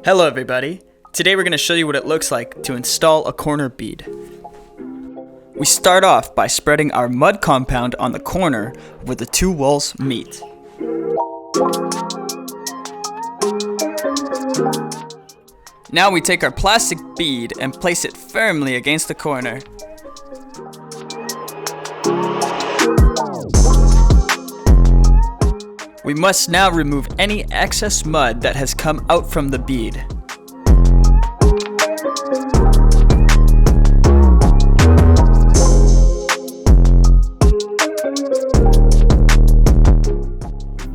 Hello everybody. Today we're going to show you what it looks like to install a corner bead. We start off by spreading our mud compound on the corner where the two walls meet. Now we take our plastic bead and place it firmly against the corner. We must now remove any excess mud that has come out from the bead.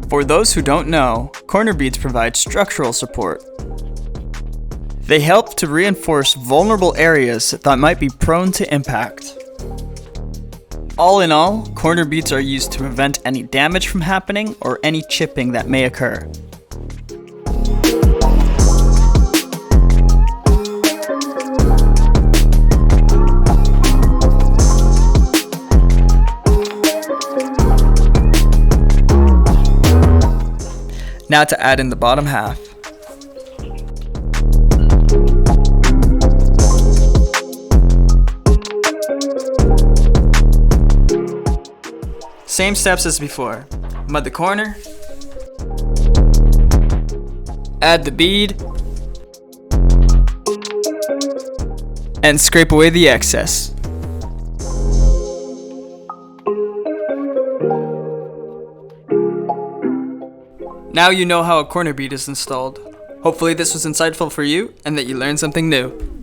For those who don't know, corner beads provide structural support. They help to reinforce vulnerable areas that might be prone to impact. All in all, corner beads are used to prevent any damage from happening or any chipping that may occur. Now to add in the bottom half. Same steps as before. Mud the corner, add the bead, and scrape away the excess. Now you know how a corner bead is installed. Hopefully this was insightful for you and that you learned something new.